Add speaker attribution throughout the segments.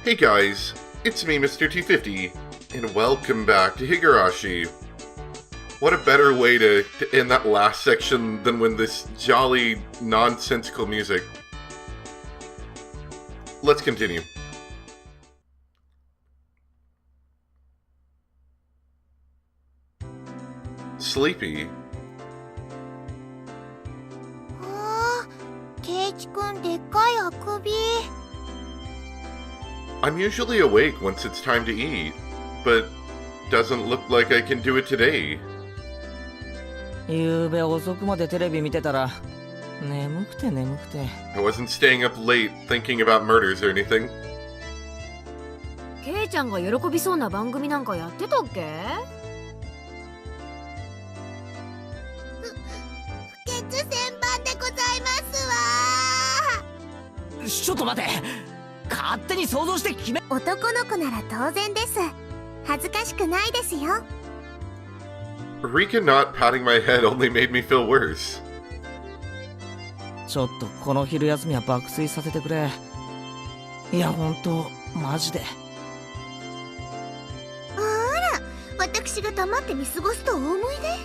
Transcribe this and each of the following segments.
Speaker 1: Hey guys, it's me, Mr. T50, and welcome back to Higurashi. What a better way to end that last section than with this jolly, nonsensical music. Let's continue. Sleepy.
Speaker 2: Keichii-kun, でっかいあくび。
Speaker 1: I'm usually awake once it's time to eat, but doesn't look like I can do it today.
Speaker 3: ゆうべ遅くまでテレビ見てたら眠くて。
Speaker 1: I wasn't staying up late thinking about murders or anything.
Speaker 2: ケイちゃんが喜びそうな番組なんかやってたっけ？不潔千番でございますわ。
Speaker 3: ちょっと待て、勝手に想像して決め。
Speaker 2: 男の子なら当然です。恥ずかしくないですよ。
Speaker 1: Rika not patting my head only made me feel worse.
Speaker 3: ちょっとこの昼休みは爆睡させてくれ。いやほんとマジで。
Speaker 2: あら、私が黙って見過ごすとお思いで。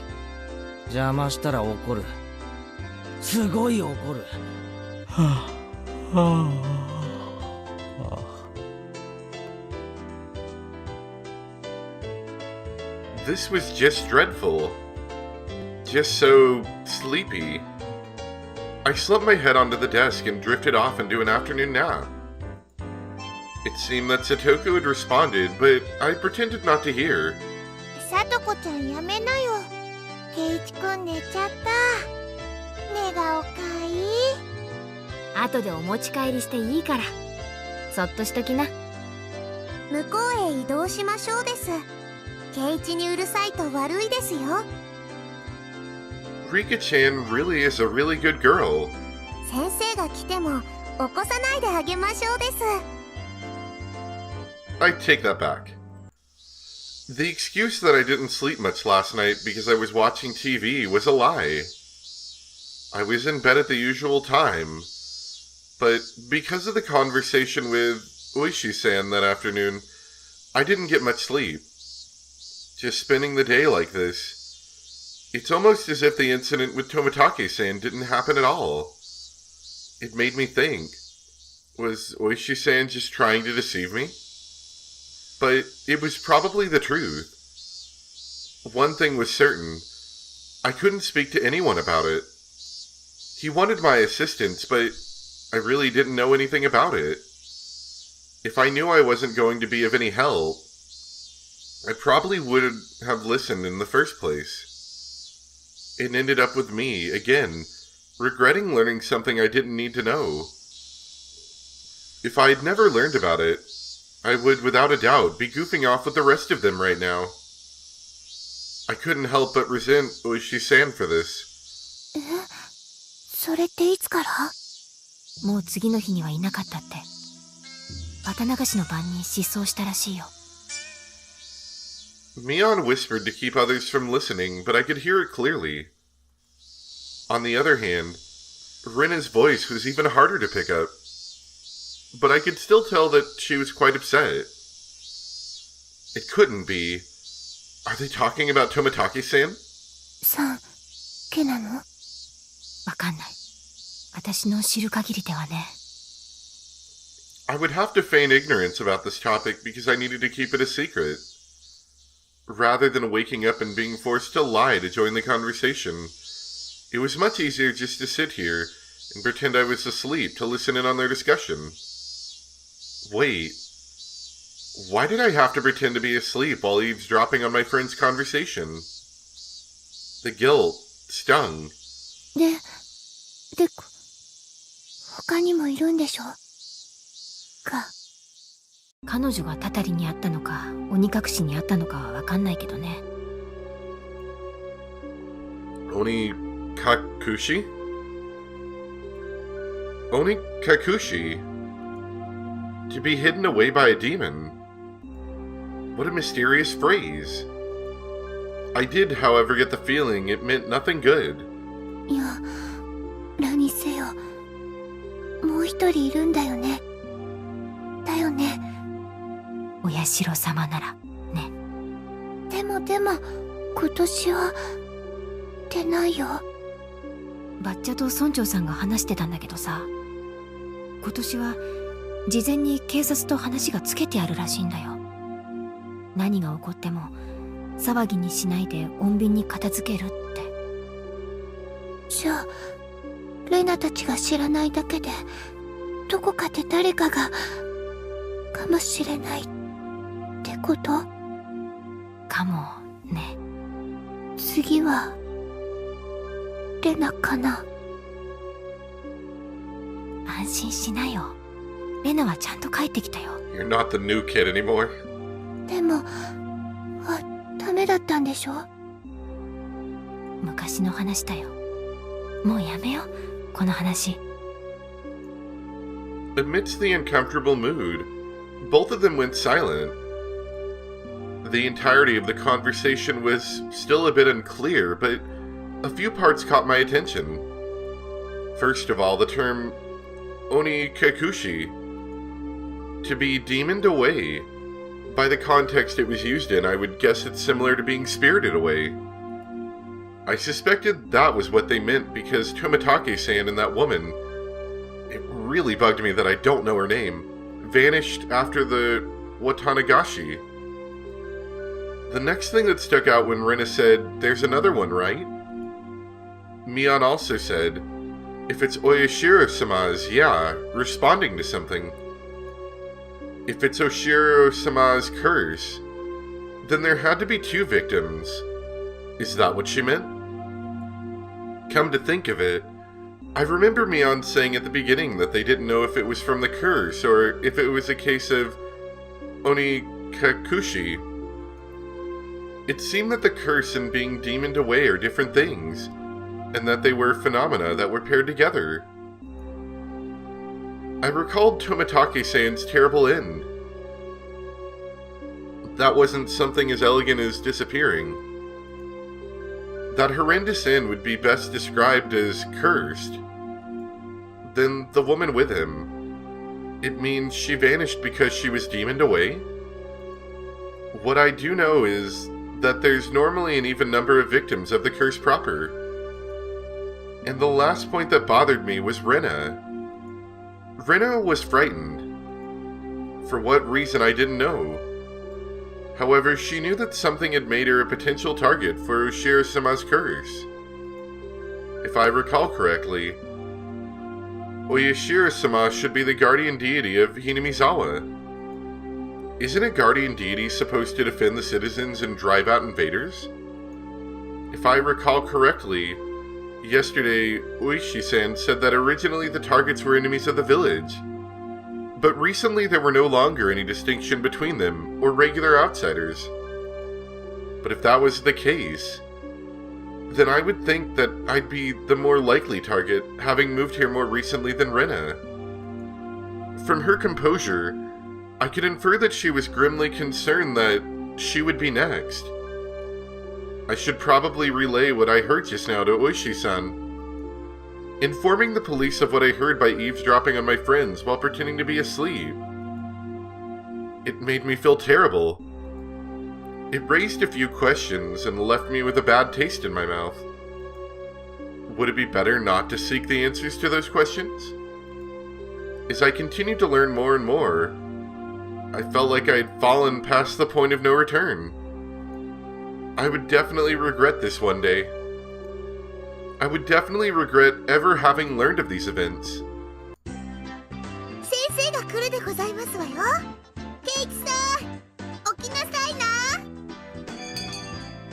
Speaker 3: 邪魔したら怒る。すごい怒る。
Speaker 1: This was just dreadful. Just so sleepy. I slumped my head onto the desk and drifted off into an afternoon nap. It seemed that Satoko had responded, but I pretended not to hear.
Speaker 2: さとこちゃんやめなよ。ケイチくん寝ちゃった。寝顔かいい。後でお持ち帰りしていいから。そっとしときな。向こうへ移動しましょうです。ケイチにうるさいと悪いですよ。
Speaker 1: Rika-chan really is a really good girl.
Speaker 2: 先生が来ても起こさないであげましょうです。
Speaker 1: I take that back. The excuse that I didn't sleep much last night because I was watching TV was a lie. I was in bed at the usual time, but because of the conversation with Oishi-san that afternoon, I didn't get much sleep. Just spending the day like this. It's almost as if the incident with Tomitake-san didn't happen at all. It made me think, was Oishi-san just trying to deceive me? But it was probably the truth. One thing was certain, I couldn't speak to anyone about it. He wanted my assistance, but I really didn't know anything about it. If I knew I wasn't going to be of any help, I probably would have listened in the first place. It ended up with me, again, regretting learning something I didn't need to know. If I had never learned about it, I would, without a doubt, be goofing off with the rest of them right now. I couldn't help but resent Oishi-san for this.
Speaker 2: それっていつから？もう次の日にはいなかったって。綿流しの晩に失踪したらしいよ。
Speaker 1: Mion whispered to keep others from listening, but I could hear it clearly. On the other hand, Rena's voice was even harder to pick up. But I could still tell that she was quite upset. It couldn't be. Are they talking about Tomitake-san?
Speaker 2: さん、けなの？わかんない。私の知る限りではね。
Speaker 1: I would have to feign ignorance about this topic because I needed to keep it a secret. Rather than waking up and being forced to lie to join the conversation, it was much easier just to sit here and pretend I was asleep to listen in on their discussion. Wait, why did I have to pretend to be asleep while eavesdropping on my friend's conversation? The guilt stung.
Speaker 2: で、他にもいるんでしょ？か。彼女がたたりにあったのか、鬼隠しにあったのかはわかんないけどね。
Speaker 1: Onikakushi? Onikakushi? To be hidden away by a demon? What a mysterious phrase. I did, however, get the feeling it meant nothing good.
Speaker 2: いや、何せよ。もう一人いるんだよね。だよね。お社様ならね。でも今年は出ないよ。バッチャと村長さんが話してたんだけどさ、今年は事前に警察と話がつけてあるらしいんだよ。何が起こっても騒ぎにしないで穏便に片付けるって。じゃあレナたちが知らないだけでどこかで誰かがかもしれないってこと？かもね。次はレナかな。安心しなよ。レナはちゃんと帰ってきたよ。
Speaker 1: You're not the new kid anymore.
Speaker 2: でもダメだったんでしょ？昔の話だよ。もうやめよう、この話。
Speaker 1: Amidst the uncomfortable mood, both of them went silent. The entirety of the conversation was still a bit unclear, but a few parts caught my attention. First of all, the term Oni Kekushi, to be demoned away. By the context it was used in, I would guess it's similar to being spirited away. I suspected that was what they meant because Tomitake-san and that woman, it really bugged me that I don't know her name, vanished after the Watanagashi. The next thing that stuck out when Rena said, "There's another one, right?" Mion also said, "If it's Oyashiro-sama's, yeah, responding to something. If it's Oshiro-sama's curse, then there had to be two victims. Is that what she meant?" Come to think of it, I remember Mion saying at the beginning that they didn't know if it was from the curse or if it was a case of Oni Kakushi. It seemed that the curse and being demoned away are different things, and that they were phenomena that were paired together. I recalled Tomitake-san's terrible end. That wasn't something as elegant as disappearing. That horrendous end would be best described as cursed. Then the woman with him, it means she vanished because she was demoned away? What I do know is that there's normally an even number of victims of the curse proper. And the last point that bothered me was Rena. Rena was frightened. For what reason I didn't know. However, she knew that something had made her a potential target for Oshiro-sama's curse. If I recall correctly, Oyashiro-sama should be the guardian deity of Hinamizawa. Isn't a guardian deity supposed to defend the citizens and drive out invaders? If I recall correctly, yesterday Oishi-san said that originally the targets were enemies of the village. But recently there were no longer any distinction between them or regular outsiders. But if that was the case, then I would think that I'd be the more likely target, having moved here more recently than Rena. From her composure, I could infer that she was grimly concerned that she would be next. I should probably relay what I heard just now to Oishi-san. Informing the police of what I heard by eavesdropping on my friends while pretending to be asleep. It made me feel terrible. It raised a few questions and left me with a bad taste in my mouth. Would it be better not to seek the answers to those questions? As I continued to learn more and more, I felt like I had fallen past the point of no return. I would definitely regret this one day. I would definitely regret ever having learned of these events.
Speaker 2: 先生が来るでございますわよ。ケイチさん、起きなさいな。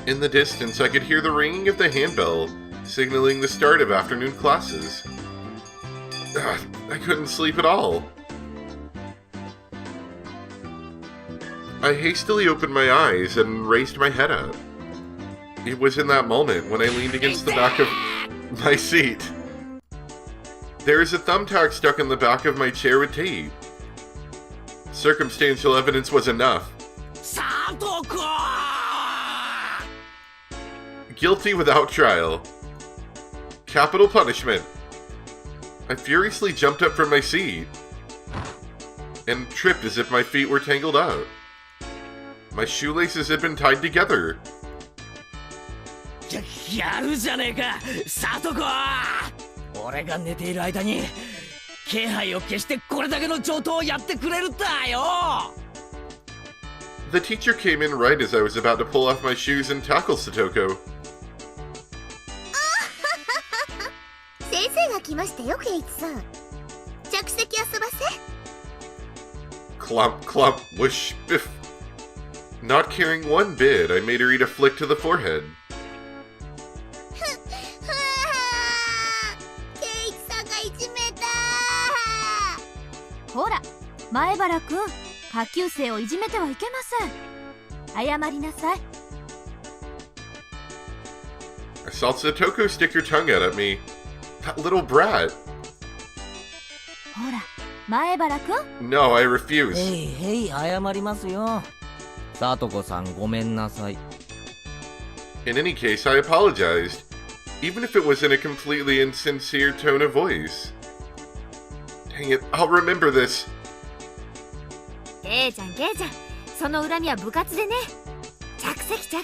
Speaker 1: In the distance, I could hear the ringing of the handbell, signaling the start of afternoon classes. I couldn't sleep at all. I hastily opened my eyes and raised my head up. It was in that moment when I leaned against the back of my seat. There is a thumbtack stuck in the back of my chair with tape. Circumstantial evidence was enough. Guilty without trial. Capital punishment. I furiously jumped up from my seat and tripped as if my feet were tangled up. My shoelaces had been tied together.
Speaker 3: やるじゃねえか、サトコ。俺が寝ている間に気配を消してこれだけの上等をやってくれるんだよ。
Speaker 1: The teacher came in right as I was about to pull off my shoes and tackle Satoko.
Speaker 2: 先生が来ましたよ、ケイチさん。着席遊ばせ。
Speaker 1: Clomp, clomp, whoosh, biff. Not caring one bit, I made her eat a flick to the forehead.
Speaker 2: ケイチさんがいじめた。
Speaker 4: ほら、前原くん、下級生をいじめてはいけません。謝りなさい。
Speaker 1: I saw Satoko stick her tongue out at me. That little brat.
Speaker 4: ほら、前原くん。
Speaker 1: No, I refuse.
Speaker 3: へい謝りますよ。サトコさんごめんなさい。
Speaker 1: In any case, I apologized, even if it was in a completely insincere tone of voice. Dang it, I'll remember this.
Speaker 4: ケイちゃん、その恨みは部活でね。着席。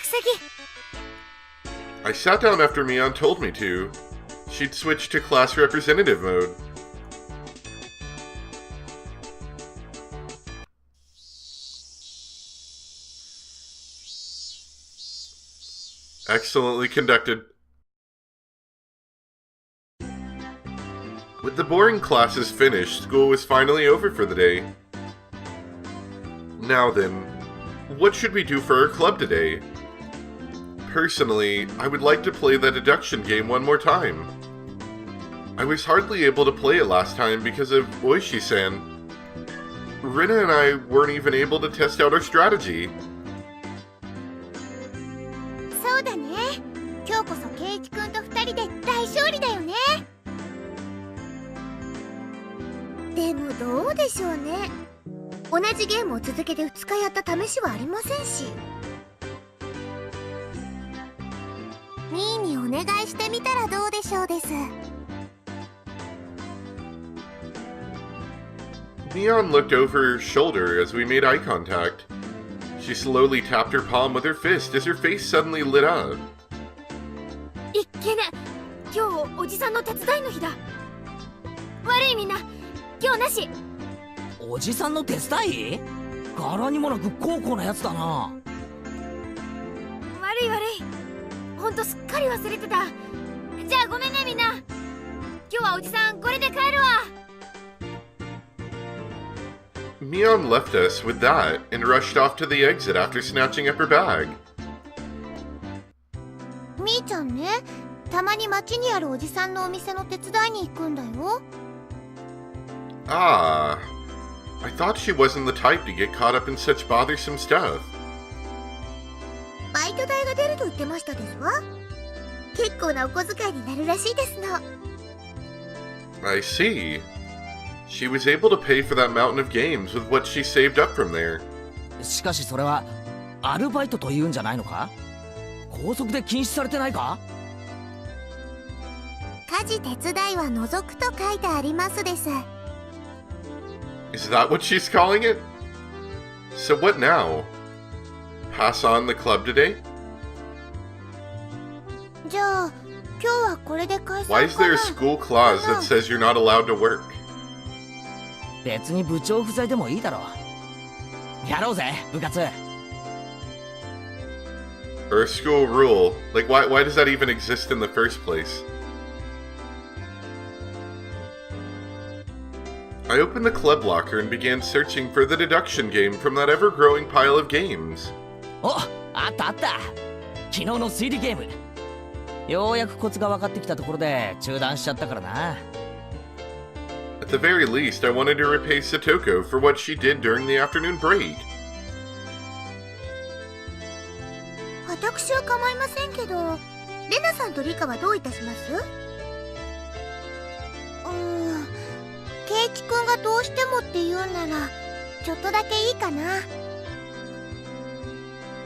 Speaker 1: I sat down after Mion told me to. She'd switched to class representative mode. Excellently conducted. With the boring classes finished, school was finally over for the day. Now then, what should we do for our club today? Personally, I would like to play the deduction game one more time. I was hardly able to play it last time because of Oishi-san. Rena and I weren't even able to test out our strategy.
Speaker 2: そうだね。今日こそケイチ君と2人で大勝利だよね。でもどうでしょうね。同じゲームを続けて2日やった試しはありませんし。ミーにお願いしてみたらどうでしょうです。
Speaker 1: Mion looked over her shoulder as we made eye contact. She slowly tapped her palm with her fist as her face suddenly lit up.
Speaker 4: いっけね、今日おじさんの手伝いの日だ。悪いみんな、今日なし。
Speaker 3: おじさんの手伝い？柄にもなく高校なやつだな。
Speaker 4: 悪い。ほんとすっかり忘れてた。じゃあごめんねみんな。今日はおじさんこれで帰るわ。
Speaker 1: Mion left us with that and rushed off to the exit after snatching up her bag.
Speaker 2: みーちゃんね、たまに街にあるおじさんのお店の手伝いに行くんだよ。
Speaker 1: Ah, I thought she wasn't the type to get caught up in such bothersome stuff.
Speaker 2: バイト代が出ると言ってましたですわ。結構なお小遣いになるらしいですの。
Speaker 1: I see. She was able to pay for that mountain of games with what she saved up from there.
Speaker 3: しかしそれはアルバイトというんじゃないのか？校則で禁止されてないか？
Speaker 2: 家事手伝いは除くと書いてありますです。
Speaker 1: Is that what she's calling it? So what now? Pass on the club today?
Speaker 2: じゃあ今日はこれで解散かな。
Speaker 1: Why is there a school clause that says you're not allowed to work?
Speaker 3: 別に部長不在でもいいだろう。やろうぜ、部活。
Speaker 1: Or a school rule? Like, why does that even exist in the first place? I opened the club locker and began searching for the deduction game from that ever-growing pile of games.
Speaker 3: お、あった。昨日の推理ゲーム。ようやくコツが分かってきたところで中断しちゃったからな。
Speaker 1: At the very least, I wanted to repay Satoko for what she did during the afternoon break.
Speaker 2: 私は構いませんけど、レナさんとリカはどういたします？ケイチ君がどうしてもって言うならちょっとだけいいかな。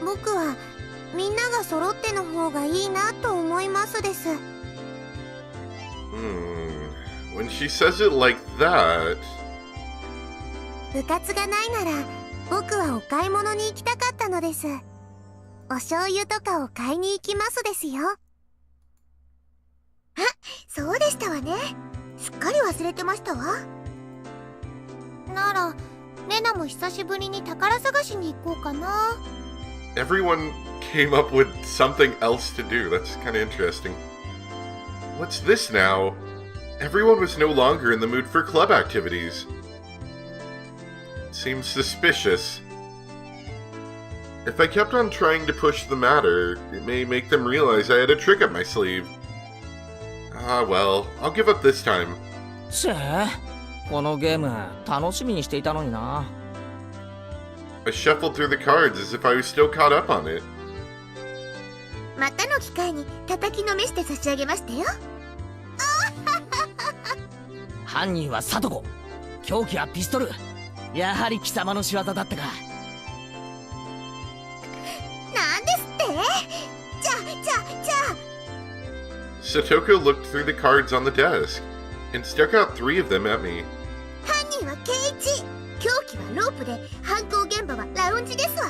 Speaker 2: 僕はみんなが揃っての方がいいなと思いますです。
Speaker 1: When she says it like that...
Speaker 2: 部活がないなら僕はお買い物に行きたかったたのです。お醤油とかを買いに行きますですよ。あ、そうでしたわね。すっかり忘れてましたわ。なら、レナも久しぶりに宝探しに行こうかな。
Speaker 1: Everyone came up with something else to do. That's kind of interesting. What's this now? Everyone was no longer in the mood for club activities. Seems suspicious. If I kept on trying to push the matter, it may make them realize I had a trick up my sleeve. Ah, well, I'll give up this time.
Speaker 3: せえ、このゲーム楽しみにしていたのにな。
Speaker 1: I shuffled through the cards as if I was still caught up on it.
Speaker 2: またの機会に叩きのめして差し上げましたよ。
Speaker 3: 犯人はサトコ、凶器はピストル。やはり貴様の仕業だったか。
Speaker 2: なんですって？じゃあ。
Speaker 1: Satoko looked through the cards on the desk and stuck out 3 of them at me.
Speaker 2: 犯人はケイチ。凶器はロープで、犯行現場はラウンジですわ。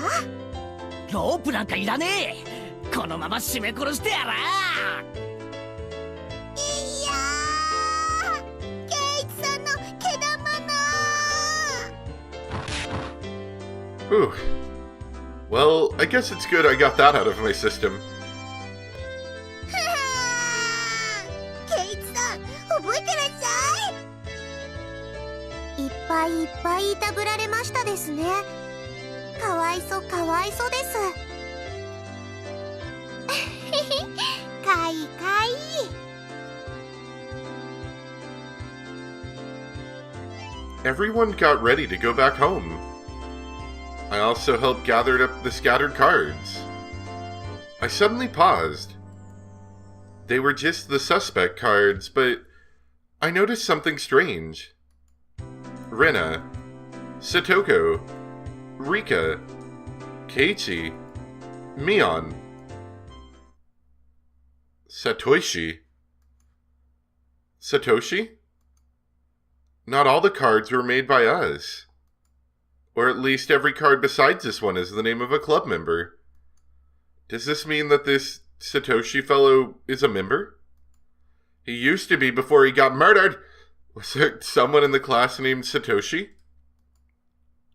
Speaker 3: ロープなんかいらねえ。このまま絞め殺してやら。
Speaker 2: いやー、ケイチさんの毛玉な。
Speaker 1: Whew. Well, I guess it's good I got that out of my system.
Speaker 2: ケイチさん、覚えてらっしゃい。いっぱいいたぶられましたですね。かわいそうです。かい。
Speaker 1: Everyone got ready to go back home. I also helped gather up the scattered cards. I suddenly paused. They were just the suspect cards, but I noticed something strange. Rena, Satoko, Rika, Keichii, Mion, Satoshi. Satoshi? Not all the cards were made by us. Or at least every card besides this one is the name of a club member. Does this mean that this Satoshi fellow is a member? He used to be before he got murdered. Was there someone in the class named Satoshi?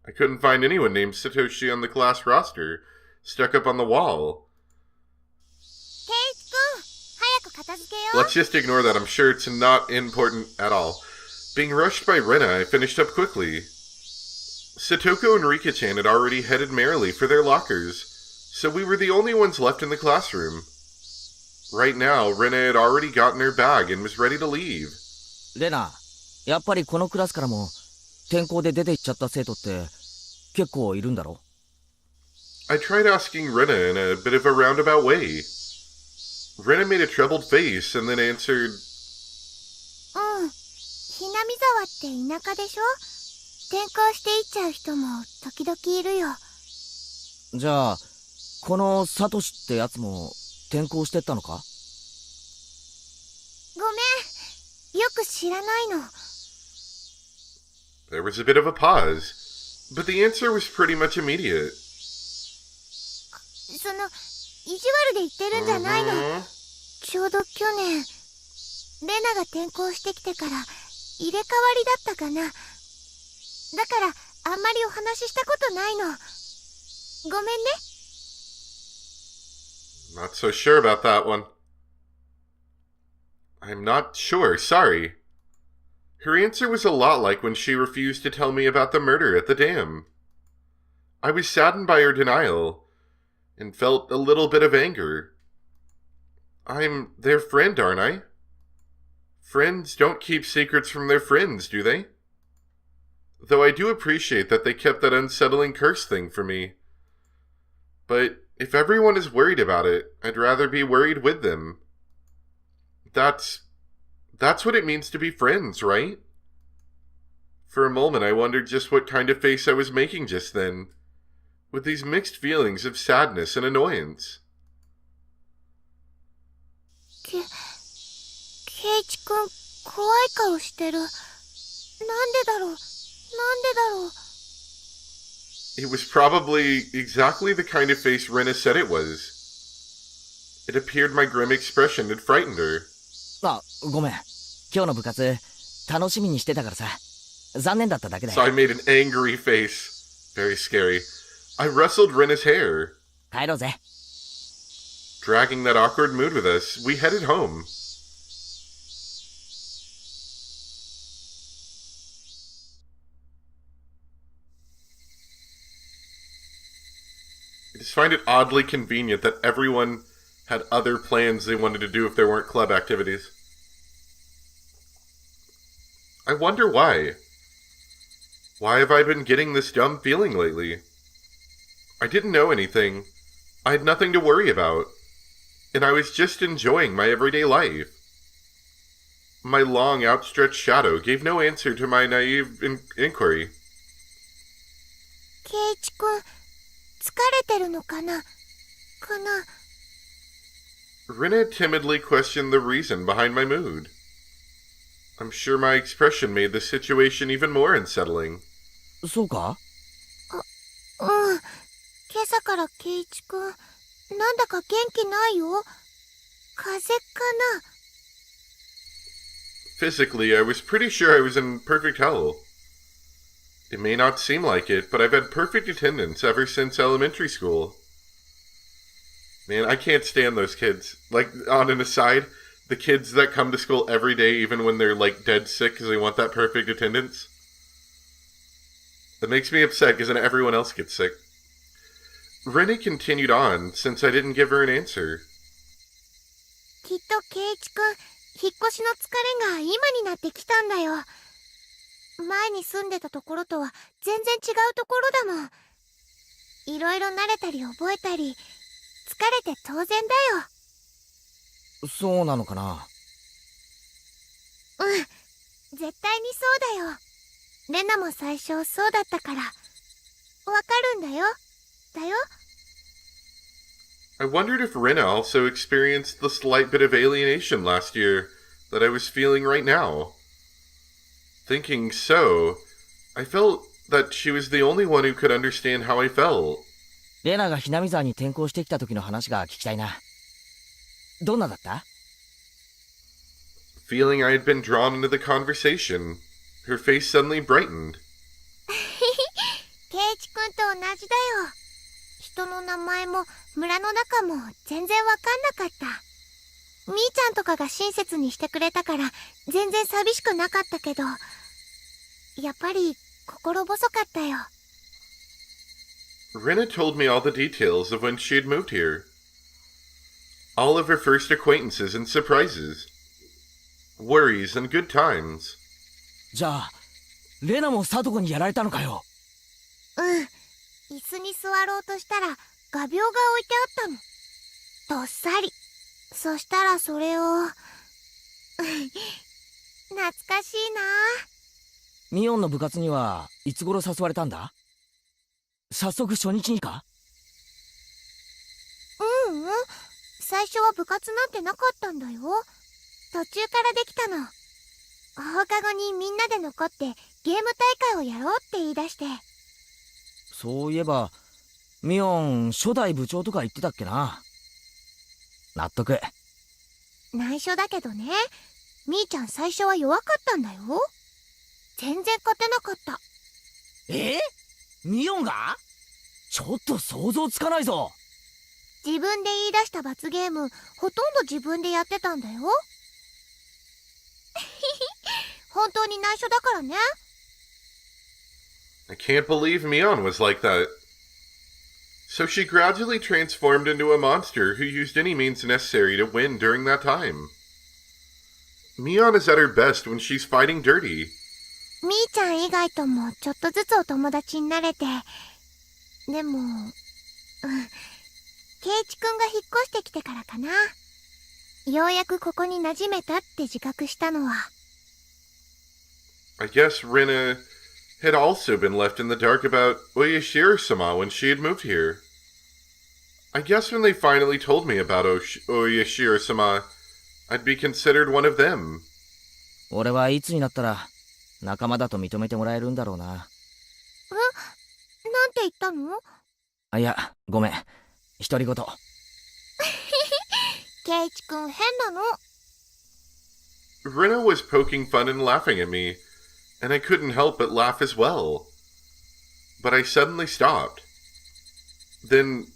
Speaker 1: I couldn't find anyone named Satoshi on the class roster, stuck up on the wall. Let's just ignore that. I'm sure it's not important at all. Being rushed by Rena, I finished up quickly. Satoko and Rika-chan had already headed merrily for their lockers, so we were the only ones left in the classroom. Right now, Rena had already gotten her bag and was ready to leave.
Speaker 3: レナ、やっぱりこのクラスからも転校で出て行っちゃった生徒って結構いるんだろ？
Speaker 1: I tried asking Rena in a bit of a roundabout way. Rena made a troubled face and then answered,
Speaker 2: ひなみ沢って田舎でしょ？転校していっちゃう人も時々いるよ。
Speaker 3: じゃあ、このサトシってやつも転校してったのか？
Speaker 2: ごめん、よく知らないの。
Speaker 1: There was a bit of a pause, but the answer was pretty much immediate.
Speaker 2: その、意地悪で言ってるんじゃないの。ちょうど去年、レナが転校してきてから入れ替わりだったかな。だからあんまりお話ししたことないの。ごめんね。
Speaker 1: Not so sure about that one. I'm not sure, sorry. Her answer was a lot like when she refused to tell me about the murder at the dam. I was saddened by her denial, and felt a little bit of anger. I'm their friend, aren't I? Friends don't keep secrets from their friends, do they? Though I do appreciate that they kept that unsettling curse thing for me. But if everyone is worried about it, I'd rather be worried with them. That's what it means to be friends, right? For a moment I wondered just what kind of face I was making just then, with these mixed feelings of sadness and annoyance.
Speaker 2: ケイチ君、怖い顔してる。なんでだろう。
Speaker 1: It was probably exactly the kind of face Rena said it was. It appeared my grim expression had frightened her.
Speaker 3: あ、ごめん。今日の部活、楽しみにしてたからさ。残念だっただけだ
Speaker 1: So I
Speaker 3: よ。
Speaker 1: made an angry face. Very scary. I rustled Rena's hair.
Speaker 3: 帰ろうぜ。
Speaker 1: Dragging that awkward mood with us, we headed home. I just find it oddly convenient that everyone had other plans they wanted to do if there weren't club activities. I wonder why. Why have I been getting this dumb feeling lately? I didn't know anything. I had nothing to worry about. And I was just enjoying my everyday life. My long, outstretched shadow gave no answer to my naive inquiry.
Speaker 2: ケイチ君、疲れてるのかな
Speaker 1: Rena timidly questioned the reason behind my mood. I'm sure my expression made the situation even more unsettling.
Speaker 3: そうか？
Speaker 2: うん。今朝からケイチ君、なんだか元気ないよ。風邪かな？
Speaker 1: Physically, I was pretty sure I was in perfect health. It may not seem like it, but I've had perfect attendance ever since elementary school. Man, I can't stand those kids. Like, on an aside, the kids that come to school every day even when they're, like, dead sick because they want that perfect attendance. That makes me upset because then everyone else gets sick. Rena continued on since I didn't give her an answer.
Speaker 2: きっとケイチ君、引っ越しの疲れが今になってきたんだよ。前に住んでたところとは全然違うところだもん。いろいろ慣れたり覚えたり、疲れて当然だよ。
Speaker 3: そうなのかな？
Speaker 2: うん、絶対にそうだよ。レナも最初そうだったから。わかるんだよ。
Speaker 1: I wondered if Rena also experienced the slight bit of alienation last year that I was feeling right now. Thinking so, I felt that she was the only one who could understand how I felt.
Speaker 3: レナがひなみ沢に転校してきた時の話が聞きたいな。どんなだった？
Speaker 1: Feeling I had been drawn into the conversation, her face suddenly brightened.
Speaker 2: ケイチ君と同じだよ。人の名前も村の中も全然わかんなかった。みーちゃんとかが親切にしてくれたから全然寂しくなかったけど、やっぱり心細かったよ。
Speaker 1: Rena told me all the details of when she had moved here. All of her first acquaintances and surprises. Worries and good times.
Speaker 3: じゃあ、レナもサトコにやられたのかよ。
Speaker 2: うん。椅子に座ろうとしたら画鋲が置いてあったの。どっさり。そしたらそれを懐かしいな。
Speaker 3: ミオンの部活にはいつ頃誘われたんだ？早速初日にか？
Speaker 2: うんうん。最初は部活なんてなかったんだよ。途中からできたの。放課後にみんなで残ってゲーム大会をやろうって言い出して。
Speaker 3: そういえばミオン初代部長とか言ってたっけな。納得。
Speaker 2: 内緒だけどね、みーちゃん最初は弱かったんだよ。全然勝てなかった。
Speaker 3: ミオンが？ちょっと想像つかないぞ。
Speaker 2: 自分で言い出した罰ゲームほとんど自分でやってたんだよ。本当に内緒だからね。
Speaker 1: I can't believe Mion was like that. So she gradually transformed into a monster who used any means necessary to win during that time. Mion is at her best when she's fighting dirty.
Speaker 2: みーちゃん以外ともちょっとずつお友達になれて。でも、ケイチくんが引っ越してきてからかな。ようやくここに馴染めたって自覚したのは。
Speaker 1: I guess Rena had also been left in the dark about Oyashiro-sama when she had moved here. I guess when they finally told me about Oyashiro-sama, I'd be considered one of them.
Speaker 3: 俺はいつになったら仲間だと認めてもらえるんだろうな。
Speaker 2: なんて言ったの？
Speaker 3: いや、ごめん。独り言。
Speaker 2: ケイチ君変なの。
Speaker 1: Rena was poking fun and laughing at me, and I couldn't help but laugh as well. But I suddenly stopped. Then,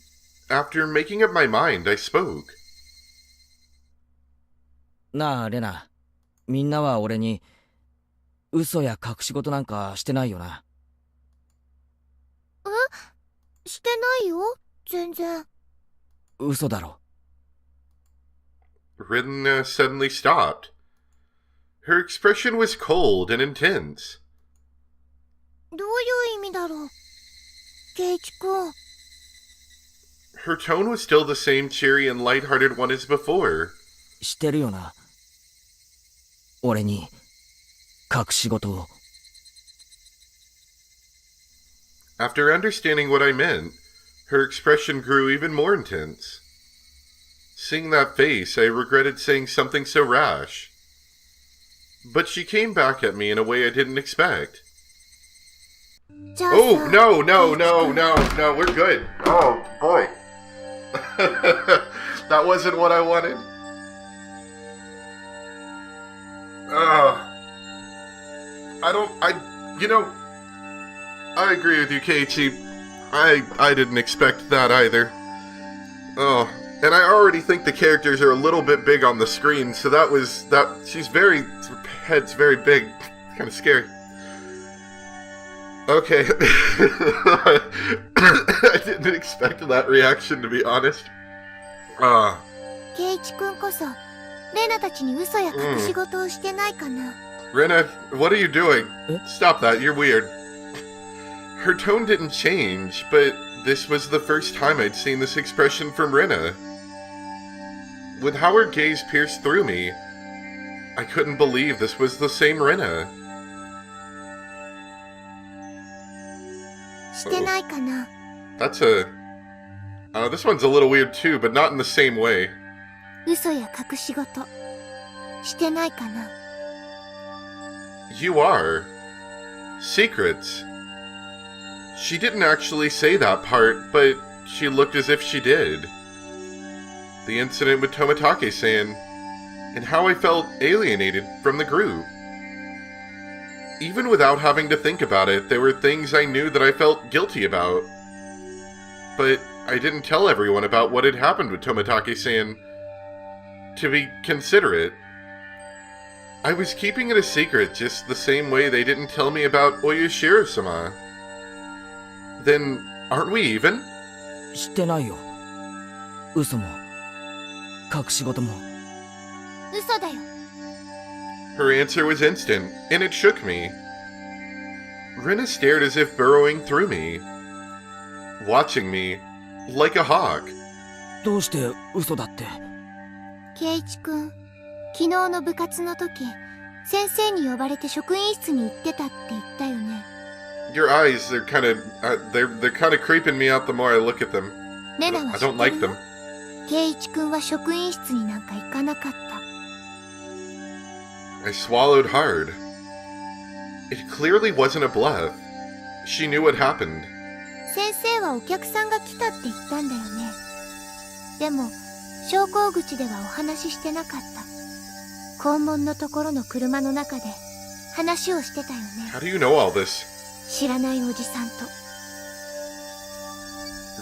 Speaker 1: after making up my mind, I spoke.
Speaker 3: なあ、レナ。みんなは俺に、嘘や隠し事なんかしてないよな。
Speaker 2: してないよ、全然。
Speaker 3: 嘘だろ。
Speaker 1: Rena suddenly stopped. Her expression was cold and intense.
Speaker 2: どういう意味だろう、ケイチ君。
Speaker 1: Her tone was still the same cheery and light-hearted one as before.
Speaker 3: してるよな。俺に、隠し事を。
Speaker 1: After understanding what I meant, her expression grew even more intense. Seeing that face, I regretted saying something so rash. But she came back at me in a way I didn't expect.
Speaker 2: じゃあさ、
Speaker 1: Oh, no, we're good. Oh, boy. That wasn't what I wanted. I agree with you, Keichii. I didn't expect that either. Oh, and I already think the characters are a little bit big on the screen, so her head's very big. Kind of scary. Okay. I didn't expect that reaction, to be honest.
Speaker 2: ケイチ君こそレナたちに嘘や隠し事をしてないかな。
Speaker 1: Rena, what are you doing?
Speaker 3: Eh?
Speaker 1: Stop that, you're weird. Her tone didn't change, but this was the first time I'd seen this expression from Rena. With how her gaze pierced through me, I couldn't believe this was the same Rena.
Speaker 2: してないかな。
Speaker 1: This one's a little weird too, but not in the same way.
Speaker 2: 嘘や隠し事してないかな。
Speaker 1: You are. Secrets. She didn't actually say that part, but she looked as if she did. The incident with Tomitake-san, and how I felt alienated from the group. Even without having to think about it, there were things I knew that I felt guilty about. But I didn't tell everyone about what had happened with Tomitake-san. To be considerate. I was keeping it a secret just the same way they didn't tell me about Oyashiro-sama. Then, aren't we even?
Speaker 3: してないよ。嘘も、隠し事も。
Speaker 2: 嘘だよ。
Speaker 1: Her answer was instant, and it shook me. Rena stared as if burrowing through me, watching me like a hawk.
Speaker 3: どうして嘘だって。
Speaker 2: ケイチ君、昨日の部活の時、先生に呼ばれて職員室に行ってたって言ったよね。
Speaker 1: Your eyes, they're kind of creeping me out the more I look at them.
Speaker 2: レナは
Speaker 1: I
Speaker 2: 知ってる
Speaker 1: don't like them.
Speaker 2: ケイチ君は職員室になんか行かなかった。
Speaker 1: I swallowed hard. It clearly wasn't a bluff. She knew what happened.
Speaker 2: 先生はお客さんが来たって言ったんだよね。でも、昇降口ではお話ししてなかった。校門のところの車の中で話をしてたよね。
Speaker 1: How do you know all this?
Speaker 2: 知らないおじさんと。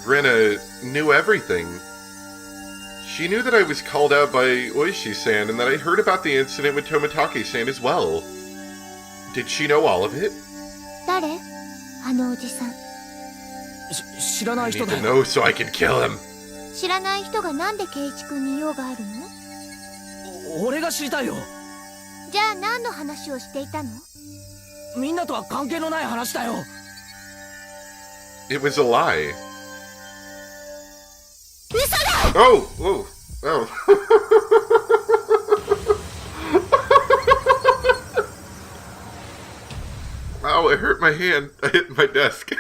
Speaker 1: Rena knew everything. She knew that I was called out by Oishi-san and that I heard about the incident with Tomitake-san as well. Did she know all of it?
Speaker 2: 誰？あのおじさん。
Speaker 3: 知らな
Speaker 1: I
Speaker 3: い人
Speaker 1: need
Speaker 3: だ
Speaker 1: to
Speaker 3: よ。
Speaker 1: know so I can kill him.
Speaker 2: 知らない人がなんでケイチ君に用があるの？
Speaker 3: 俺が知りたいよ。
Speaker 2: じゃあ何の話をしていたの？
Speaker 3: みんなとは関係のない話だよ。
Speaker 1: It was a lie.
Speaker 2: 嘘だ！
Speaker 1: Oh! Ow, it hurt my hand. I hit my desk.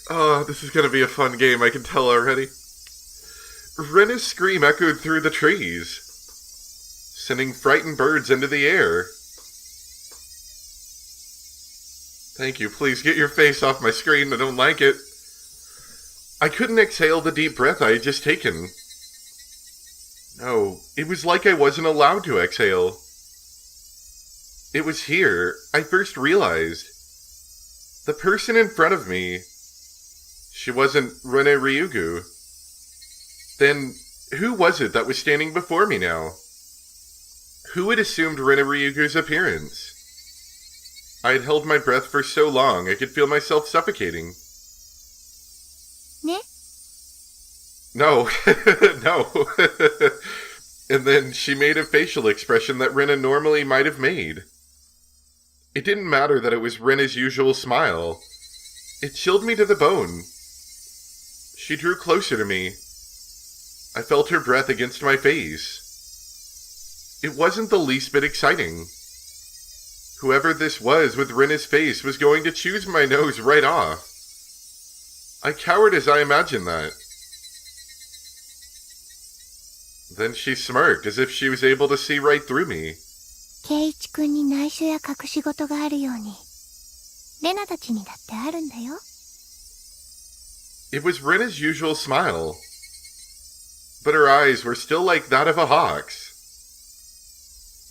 Speaker 1: Oh, this is gonna be a fun game, I can tell already. Rena's scream echoed through the trees, sending frightened birds into the air. Thank you. Please get your face off my screen. I don't like it. I couldn't exhale the deep breath I had just taken. No, it was like I wasn't allowed to exhale. It was here I first realized. The person in front of me, she wasn't Rena Ryugu. Then, who was it that was standing before me now? Who had assumed Rena Ryugu's appearance? I had held my breath for so long I could feel myself suffocating.
Speaker 2: Ne?
Speaker 1: No, no. And then she made a facial expression that Rena normally might have made. It didn't matter that it was Rena's usual smile. It chilled me to the bone. She drew closer to me. I felt her breath against my face. It wasn't the least bit exciting. Whoever this was with Rena's face was going to choose my nose right off. I cowered as I imagined that. Then she smirked as if she was able to see right through me.
Speaker 2: ケイチ君に内緒や隠し事があるように、レナたちにだってあるんだよ。
Speaker 1: It was Rena's usual smile, but her eyes were still like that of a hawk's.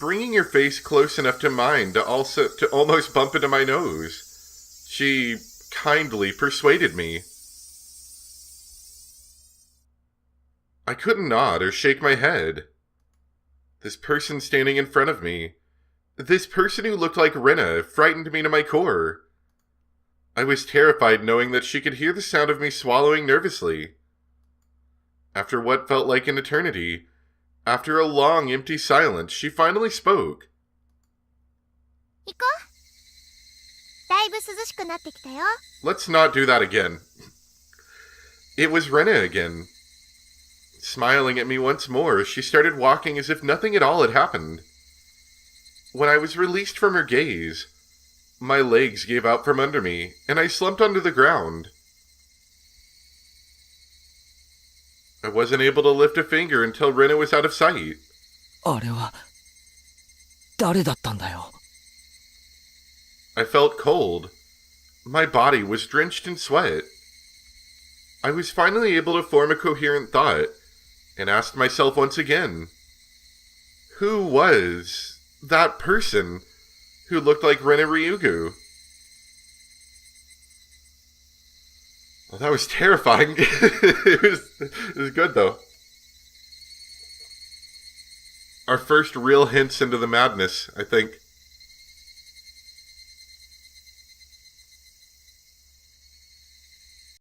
Speaker 1: Bringing your face close enough to mine to almost bump into my nose, she kindly persuaded me. I couldn't nod or shake my head. This person standing in front of me, this person who looked like Rena, frightened me to my core. I was terrified knowing that she could hear the sound of me swallowing nervously. After what felt like an eternity, after a long, empty silence, she finally spoke.
Speaker 2: 行こう。だいぶ涼しくなってきたよ。
Speaker 1: Let's not do that again. It was Rena again. Smiling at me once more, she started walking as if nothing at all had happened. When I was released from her gaze, my legs gave out from under me, and I slumped onto the ground. I wasn't able to lift a finger until Rena was out of sight.
Speaker 3: あれは誰だったんだよ。
Speaker 1: I felt cold. My body was drenched in sweat. I was finally able to form a coherent thought, and asked myself once again, who was that person who looked like Rena Ryugu? Well, that was terrifying. it was good, though. Our first real hints into the madness, I think.